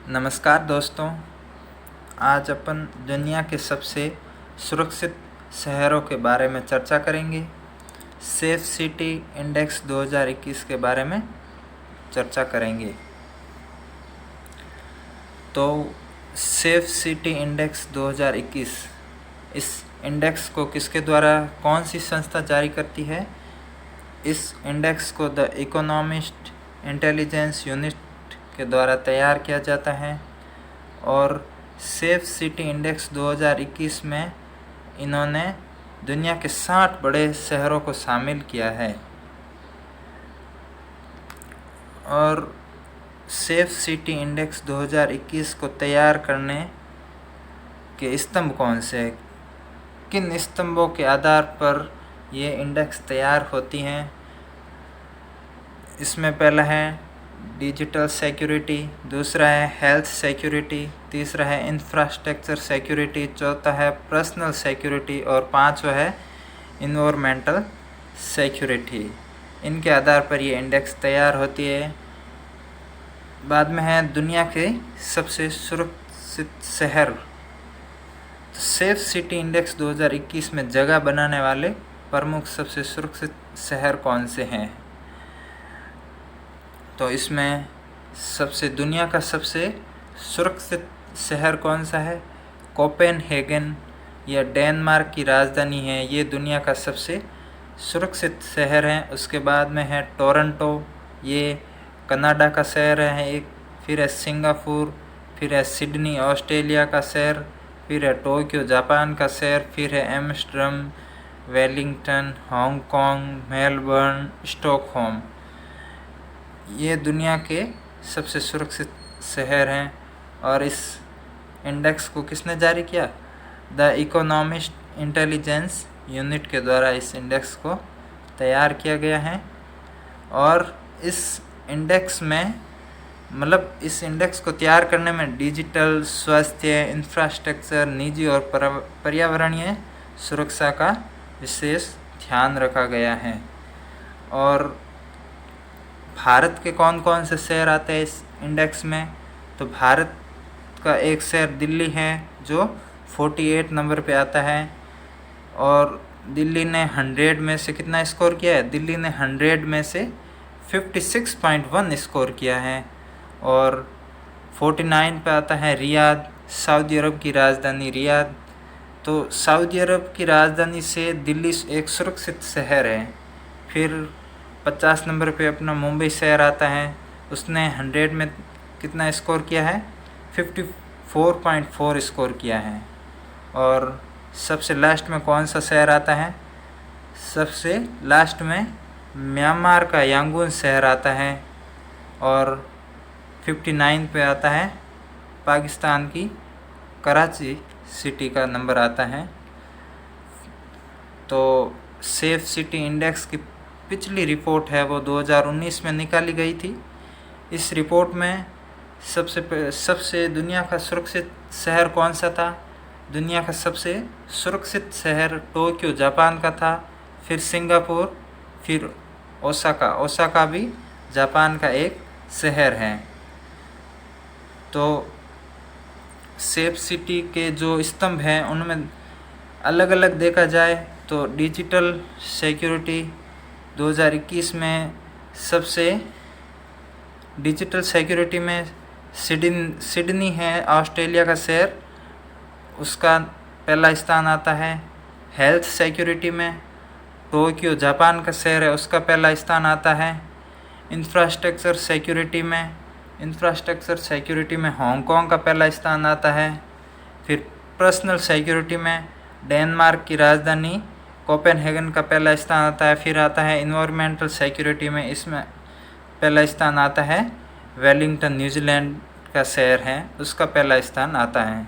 नमस्कार दोस्तों। आज अपन दुनिया के सबसे सुरक्षित शहरों के बारे में चर्चा करेंगे। सेफ सिटी इंडेक्स 2021 के बारे में चर्चा करेंगे। तो सेफ सिटी इंडेक्स 2021, इस इंडेक्स को किसके द्वारा कौन सी संस्था जारी करती है? इस इंडेक्स को द इकोनॉमिस्ट इंटेलिजेंस यूनिट के द्वारा तैयार किया जाता है और सेफ सिटी इंडेक्स 2021 में इन्होंने दुनिया के 60 बड़े शहरों को शामिल किया है। और सेफ सिटी इंडेक्स 2021 को तैयार करने के स्तंभ कौन से हैं? किन स्तंभों के आधार पर ये इंडेक्स तैयार होती हैं? इसमें पहला है डिजिटल सिक्योरिटी, दूसरा है हेल्थ सिक्योरिटी, तीसरा है इंफ्रास्ट्रक्चर सिक्योरिटी, चौथा है पर्सनल सिक्योरिटी और पांचवा है इन्वायरमेंटल सिक्योरिटी। इनके आधार पर ये इंडेक्स तैयार होती है। बाद में है दुनिया के सबसे सुरक्षित शहर। सेफ सिटी इंडेक्स 2021 में जगह बनाने वाले प्रमुख सबसे सुरक्षित शहर कौन से हैं? तो इसमें दुनिया का सबसे सुरक्षित शहर कौन सा है? कोपेनहेगन, यह डेनमार्क की राजधानी है। ये दुनिया का सबसे सुरक्षित शहर है। उसके बाद में है टोरंटो, ये कनाडा का शहर है एक। फिर है सिंगापुर, फिर है सिडनी ऑस्ट्रेलिया का शहर, फिर है टोक्यो जापान का शहर, फिर है Amsterdam, Wellington, Hong Kong, Melbourne, Stockholm. ये दुनिया के सबसे सुरक्षित शहर हैं। और इस इंडेक्स को किसने जारी किया? द इकोनॉमिस्ट इंटेलिजेंस यूनिट के द्वारा इस इंडेक्स को तैयार किया गया है। और इस इंडेक्स में इस इंडेक्स को तैयार करने में डिजिटल, स्वास्थ्य, इंफ्रास्ट्रक्चर, निजी और पर्यावरणीय सुरक्षा का विशेष ध्यान रखा गया है। और भारत के कौन कौन से शहर आते हैं इस इंडेक्स में? तो भारत का एक शहर दिल्ली है जो 48 नंबर पे आता है। और दिल्ली ने 100 में से कितना स्कोर किया है? दिल्ली ने 100 में से 56.1 स्कोर किया है। और 49 पे आता है रियाद, सऊदी अरब की राजधानी रियाद। तो सऊदी अरब की राजधानी से दिल्ली एक सुरक्षित शहर है। फिर 50 नंबर पे अपना मुंबई शहर आता है। उसने 100 में कितना स्कोर किया है? 54.4 स्कोर किया है। और सबसे लास्ट में कौन सा शहर आता है? सबसे लास्ट में म्यांमार का यांगून शहर आता है। और 59 पे आता है पाकिस्तान की कराची सिटी का नंबर आता है। तो सेफ सिटी इंडेक्स की पिछली रिपोर्ट है वो 2019 में निकाली गई थी। इस रिपोर्ट में सबसे दुनिया का सुरक्षित शहर कौन सा था? दुनिया का सबसे सुरक्षित शहर टोक्यो जापान का था, फिर सिंगापुर, फिर ओसाका भी जापान का एक शहर है। तो सेफ सिटी के जो स्तंभ हैं उनमें अलग अलग देखा जाए तो डिजिटल सिक्योरिटी 2021 में सबसे डिजिटल सिक्योरिटी में सिडनी है ऑस्ट्रेलिया का शहर, उसका पहला स्थान आता है। हेल्थ सिक्योरिटी में टोक्यो जापान का शहर है, उसका पहला स्थान आता है। इंफ्रास्ट्रक्चर सिक्योरिटी में हांगकांग का पहला स्थान आता है। फिर पर्सनल सिक्योरिटी में डेनमार्क की राजधानी कोपेनहेगन का पहला स्थान आता है। फिर आता है इन्वायरमेंटल सिक्योरिटी में, इसमें पहला स्थान आता है वेलिंगटन, न्यूजीलैंड का शहर है, उसका पहला स्थान आता है।